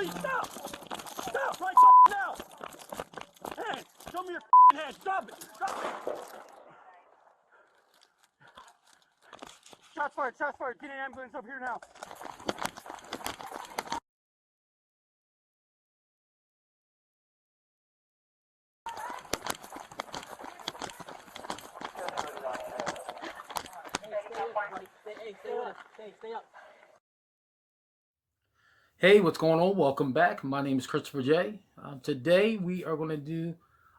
Please stop! Stop right now! Hands! Show me your hands! Stop it! Stop it! Shots fired! Shots fired! Get an ambulance up here now! Stay up. Hey, what's going on? Welcome back. My name is Christopher J. Today we are going to do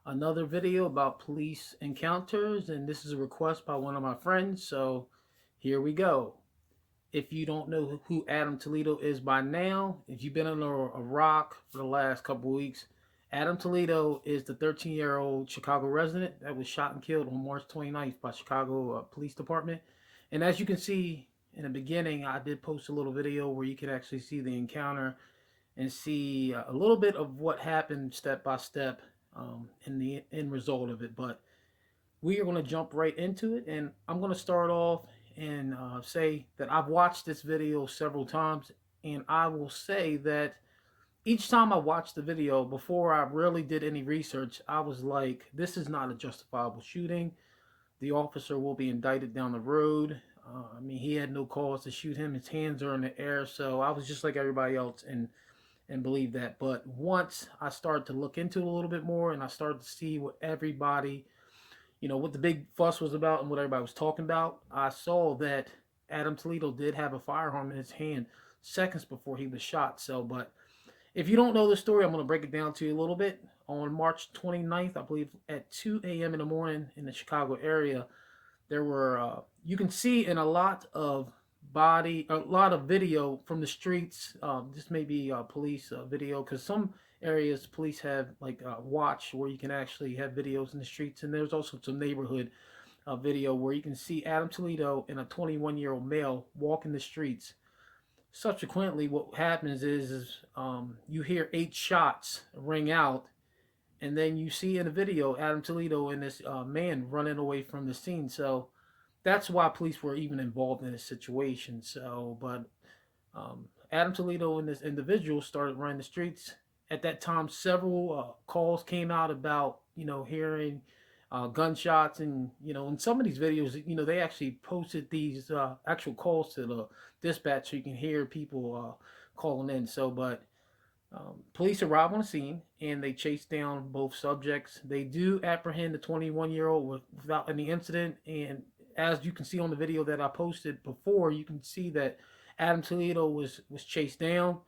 another video about police encounters, and this is a request by one of my friends, so here we go. If you don't know who Adam Toledo is by now, if you've been under a rock for the last couple of weeks, Adam Toledo is the 13-year-old Chicago resident that was shot and killed on March 29th by Chicago Police Department. And as you can see in the beginning, I did post a little video where you can actually see the encounter and see a little bit of what happened step by step in the end result of it. But we are going to jump right into it, and I'm going to start off and say that I've watched this video several times, and I will say that each time I watched the video, before I really did any research, I was like, this is not a justifiable shooting. The officer will be indicted down the road. I mean, he had no cause to shoot him. His hands are in the air. So I was just like everybody else and believed that. But once I started to look into it a little bit more and I started to see what everybody, what the big fuss was about and what everybody was talking about, I saw that Adam Toledo did have a firearm in his hand seconds before he was shot. So, but if you don't know the story, I'm going to break it down to you a little bit. On March 29th, I believe at 2 a.m. in the morning in the Chicago area, there were, you can see in a lot of video from the streets. This may be police video, because some areas police have like watch where you can actually have videos in the streets. And there's also some neighborhood video where you can see Adam Toledo and a 21-year-old male walking the streets. Subsequently, what happens is you hear 8 shots ring out, and then you see in the video Adam Toledo and this man running away from the scene. So that's why police were even involved in this situation. So, but Adam Toledo and this individual started running the streets. At that time, several calls came out about, hearing gunshots, and in some of these videos, they actually posted these actual calls to the dispatch so you can hear people calling in. So, but police arrive on the scene and they chase down both subjects. They do apprehend the 21-year-old without any incident, and as you can see on the video that I posted before, you can see that Adam Toledo was chased down.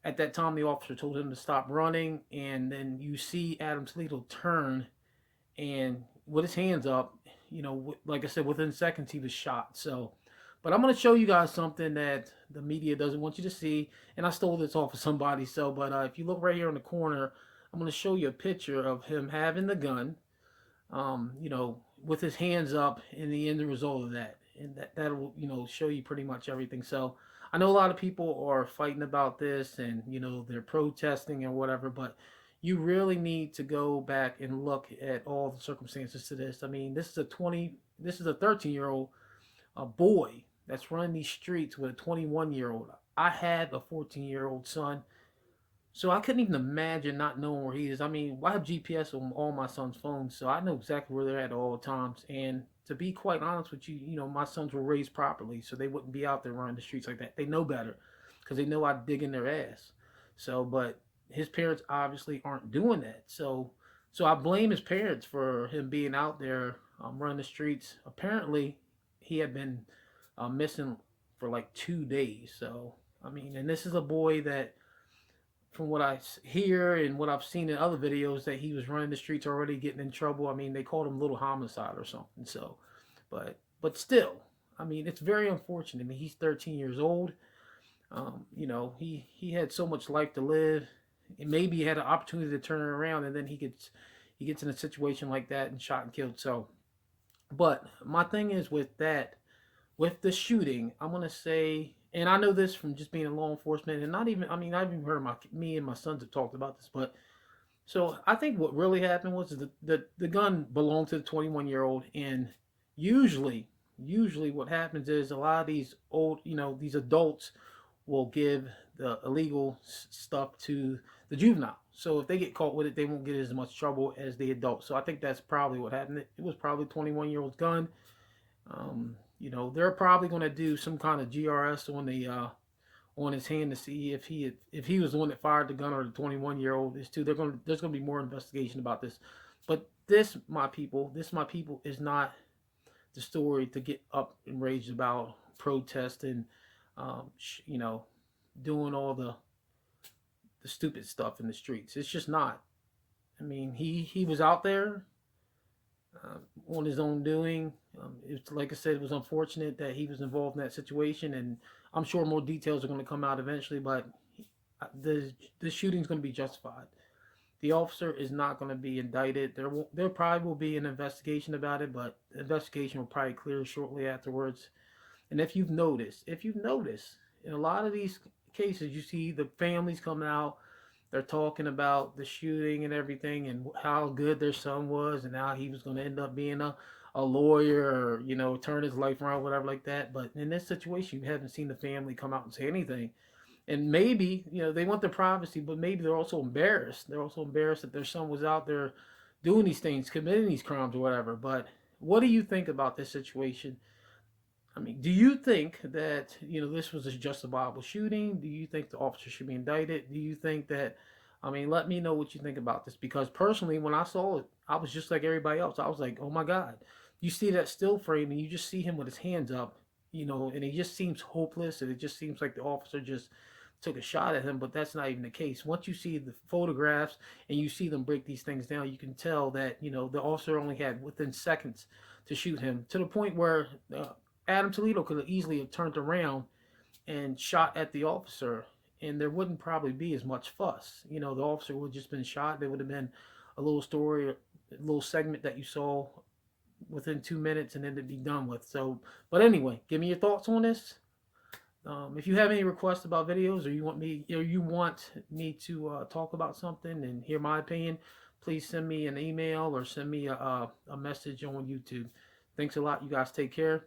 At that time, the officer told him to stop running, and then you see Adam Toledo turn, and with his hands up, like I said, within seconds he was shot. So, but I'm going to show you guys something that the media doesn't want you to see, and I stole this off of somebody. So, but if you look right here in the corner, I'm going to show you a picture of him having the gun, with his hands up, and the end result of that, and that'll show you pretty much everything. So, I know a lot of people are fighting about this, and they're protesting and whatever, but you really need to go back and look at all the circumstances to this. I mean, this is a 13-year-old boy that's running these streets with a 21-year-old. I have a 14-year-old son, so I couldn't even imagine not knowing where he is. I mean, I have GPS on all my son's phones, so I know exactly where they're at all times. And to be quite honest with you, my sons were raised properly, so they wouldn't be out there running the streets like that. They know better, because they know I'd dig in their ass. So, but his parents obviously aren't doing that. So I blame his parents for him being out there running the streets. Apparently, he had been missing for like 2 days. So, I mean, and this is a boy that, from what I hear and what I've seen in other videos, that he was running the streets already, getting in trouble. I mean, they called him little homicide or something. So, but still, I mean, it's very unfortunate. I mean, he's 13 years old. He had so much life to live. And maybe he had an opportunity to turn it around, and then he gets in a situation like that and shot and killed. So, but my thing is with the shooting, I'm gonna say, and I know this from just being in law enforcement, and not even, I mean, I've even heard me and my sons have talked about this, but so I think what really happened was the gun belonged to the 21-year-old, and usually what happens is a lot of these old, these adults will give the illegal stuff to the juvenile. So if they get caught with it, they won't get as much trouble as the adults. So I think that's probably what happened. It was probably 21-year-old's gun. They're probably going to do some kind of GRS on his hand to see if he was the one that fired the gun or the 21-year-old is too. There's going to be more investigation about this. But this, my people, is not the story to get up and raged about protesting, you know, doing all the stupid stuff in the streets. It's just not. I mean, he was out there on his own doing. It's like I said, it was unfortunate that he was involved in that situation, and I'm sure more details are going to come out eventually. But the shooting's going to be justified. The officer is not going to be indicted. There probably will be an investigation about it, but the investigation will probably clear shortly afterwards. And if you've noticed, in a lot of these cases, you see the families coming out. They're talking about the shooting and everything, and how good their son was, and how he was going to end up being a lawyer, or turn his life around, whatever like that. But in this situation, you haven't seen the family come out and say anything. And maybe they want their privacy, but maybe they're also embarrassed. They're also embarrassed that their son was out there doing these things, committing these crimes or whatever. But what do you think about this situation? I mean, do you think that this was a justifiable shooting? Do you think the officer should be indicted? Do you think that? I mean, let me know what you think about this, because personally, when I saw it, I was just like everybody else. I was like, oh my God. You see that still frame, and you just see him with his hands up, and he just seems hopeless, and it just seems like the officer just took a shot at him. But that's not even the case. Once you see the photographs and you see them break these things down, you can tell that the officer only had within seconds to shoot him, to the point where Adam Toledo could have easily have turned around and shot at the officer, and there wouldn't probably be as much fuss. The officer would have just been shot. There would have been a little story, a little segment that you saw within 2 minutes, and then it'd be done with. So, but anyway, give me your thoughts on this. If you have any requests about videos, or you want me to talk about something and hear my opinion, please send me an email or send me a message on YouTube. Thanks a lot. You guys take care.